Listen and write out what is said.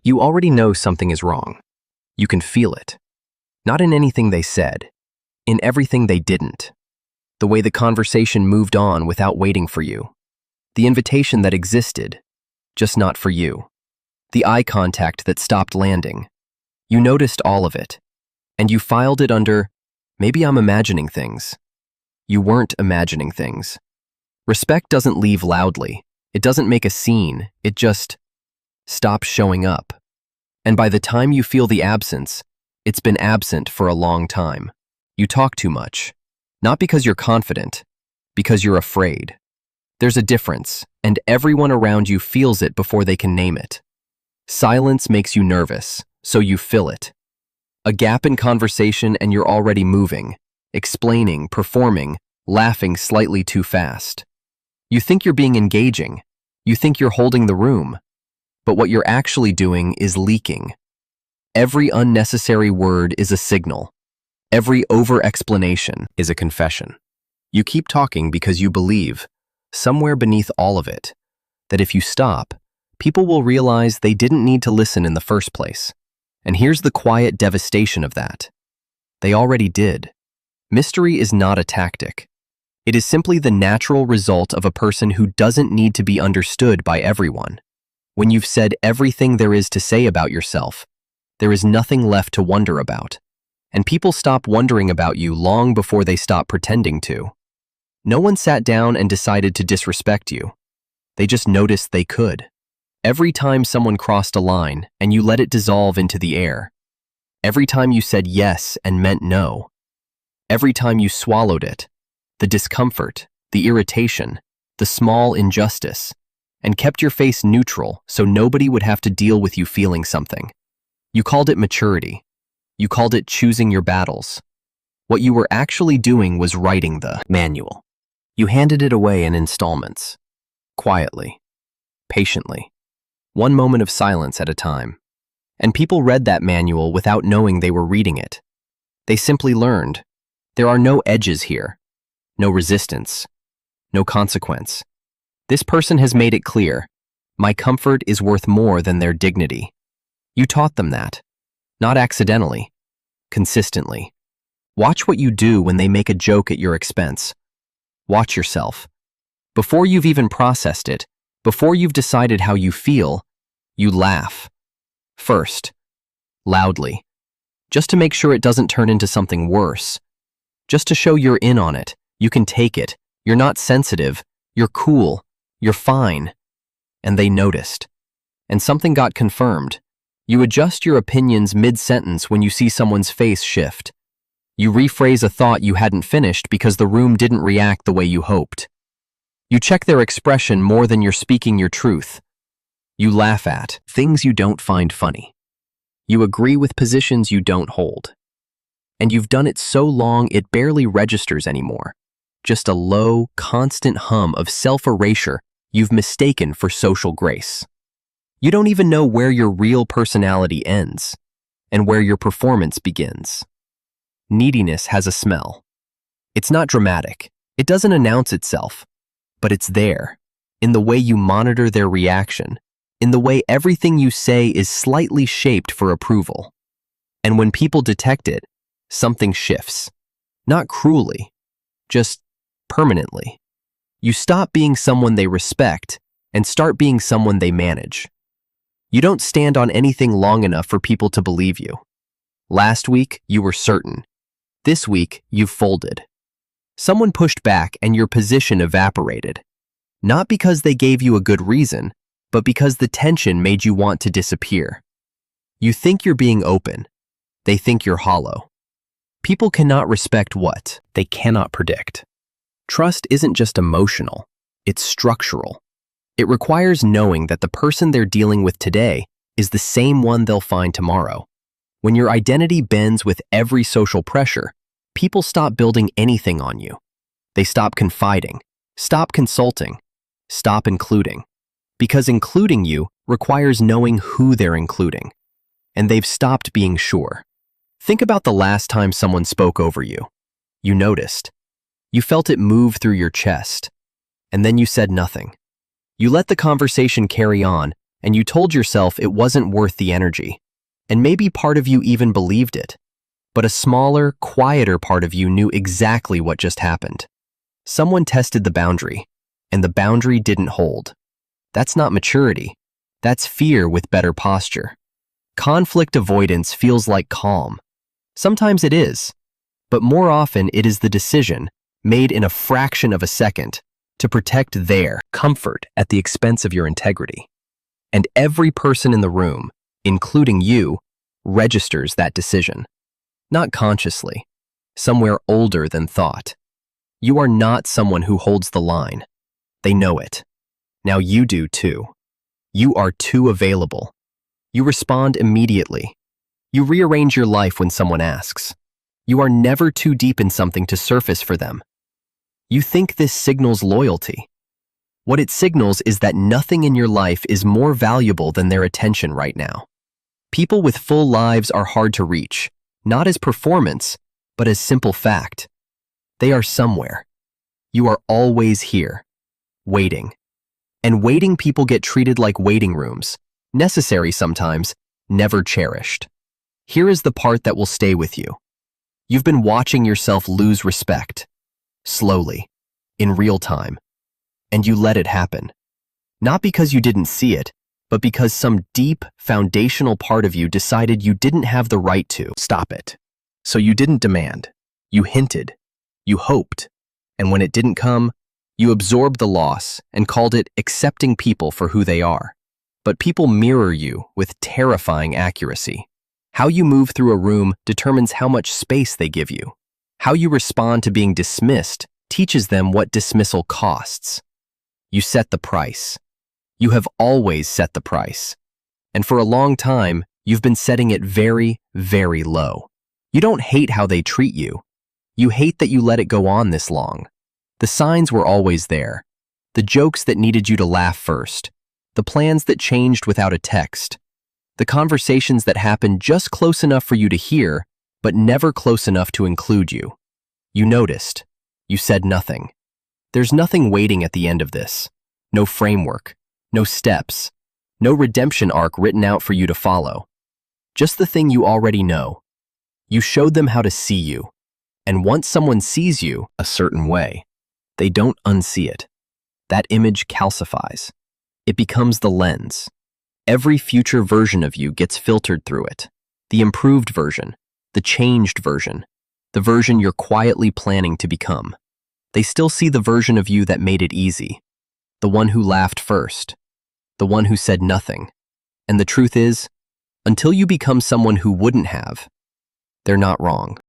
You already know something is wrong. You can feel it. Not in anything they said, in everything they didn't. The way the conversation moved on without waiting for you. The invitation that existed, just not for you. The eye contact that stopped landing. You noticed all of it, and you filed it under, maybe I'm imagining things. You weren't imagining things. Respect doesn't leave loudly. It doesn't make a scene. It just stops showing up. And by the time you feel the absence, it's been absent for a long time. You talk too much. Not because you're confident, because you're afraid. There's a difference, and everyone around you feels it before they can name it. Silence makes you nervous, so you fill it. A gap in conversation and you're already moving, explaining, performing, laughing slightly too fast. You think you're being engaging. You think you're holding the room. But what you're actually doing is leaking. Every unnecessary word is a signal. Every over-explanation is a confession. You keep talking because you believe, somewhere beneath all of it, that if you stop, people will realize they didn't need to listen in the first place. And here's the quiet devastation of that. They already did. Mystery is not a tactic. It is simply the natural result of a person who doesn't need to be understood by everyone. When you've said everything there is to say about yourself, there is nothing left to wonder about. And people stop wondering about you long before they stop pretending to. No one sat down and decided to disrespect you. They just noticed they could. Every time someone crossed a line and you let it dissolve into the air. Every time you said yes and meant no. Every time you swallowed it. The discomfort, the irritation, the small injustice, and kept your face neutral so nobody would have to deal with you feeling something. You called it maturity. You called it choosing your battles. What you were actually doing was writing the manual. You handed it away in installments. Quietly. Patiently. One moment of silence at a time. And people read that manual without knowing they were reading it. They simply learned. There are no edges here. No resistance. No consequence. This person has made it clear. My comfort is worth more than their dignity. You taught them that. Not accidentally. Consistently. Watch what you do when they make a joke at your expense. Watch yourself. Before you've even processed it, before you've decided how you feel, you laugh. First. Loudly. Just to make sure it doesn't turn into something worse. Just to show you're in on it. You can take it. You're not sensitive. You're cool. You're fine. And they noticed. And something got confirmed. You adjust your opinions mid-sentence when you see someone's face shift. You rephrase a thought you hadn't finished because the room didn't react the way you hoped. You check their expression more than you're speaking your truth. You laugh at things you don't find funny. You agree with positions you don't hold. And you've done it so long it barely registers anymore. Just a low, constant hum of self-erasure you've mistaken for social grace. You don't even know where your real personality ends and where your performance begins. Neediness has a smell. It's not dramatic. It doesn't announce itself, but it's there, in the way you monitor their reaction, in the way everything you say is slightly shaped for approval. And when people detect it, something shifts. Not cruelly, just permanently. You stop being someone they respect and start being someone they manage. You don't stand on anything long enough for people to believe you. Last week, you were certain. This week, you've folded. Someone pushed back and your position evaporated. Not because they gave you a good reason, but because the tension made you want to disappear. You think you're being open. They think you're hollow. People cannot respect what they cannot predict. Trust isn't just emotional, it's structural. It requires knowing that the person they're dealing with today is the same one they'll find tomorrow. When your identity bends with every social pressure, people stop building anything on you. They stop confiding, stop consulting, stop including. Because including you requires knowing who they're including. And they've stopped being sure. Think about the last time someone spoke over you. You noticed. You felt it move through your chest. And then you said nothing. You let the conversation carry on and you told yourself it wasn't worth the energy. And maybe part of you even believed it. But a smaller, quieter part of you knew exactly what just happened. Someone tested the boundary, and the boundary didn't hold. That's not maturity. That's fear with better posture. Conflict avoidance feels like calm. Sometimes it is, but more often it is the decision, made in a fraction of a second, to protect their comfort at the expense of your integrity. And every person in the room, including you, registers that decision. Not consciously, somewhere older than thought. You are not someone who holds the line. They know it. Now you do too. You are too available. You respond immediately. You rearrange your life when someone asks. You are never too deep in something to surface for them. You think this signals loyalty. What it signals is that nothing in your life is more valuable than their attention right now. People with full lives are hard to reach, not as performance, but as simple fact. They are somewhere. You are always here, waiting. And waiting people get treated like waiting rooms, necessary sometimes, never cherished. Here is the part that will stay with you. You've been watching yourself lose respect, slowly, in real time, and you let it happen. Not because you didn't see it, but because some deep, foundational part of you decided you didn't have the right to stop it. So you didn't demand, you hinted, you hoped, and when it didn't come, you absorbed the loss and called it accepting people for who they are. But people mirror you with terrifying accuracy. How you move through a room determines how much space they give you. How you respond to being dismissed teaches them what dismissal costs. You set the price. You have always set the price. And for a long time, you've been setting it very, very low. You don't hate how they treat you. You hate that you let it go on this long. The signs were always there. The jokes that needed you to laugh first. The plans that changed without a text. The conversations that happened just close enough for you to hear, but never close enough to include you. You noticed. You said nothing. There's nothing waiting at the end of this. No framework. No steps. No redemption arc written out for you to follow. Just the thing you already know. You showed them how to see you. And once someone sees you a certain way, they don't unsee it. That image calcifies. It becomes the lens. Every future version of you gets filtered through it. The improved version, the changed version, the version you're quietly planning to become. They still see the version of you that made it easy. The one who laughed first. The one who said nothing. And the truth is, until you become someone who wouldn't have, they're not wrong.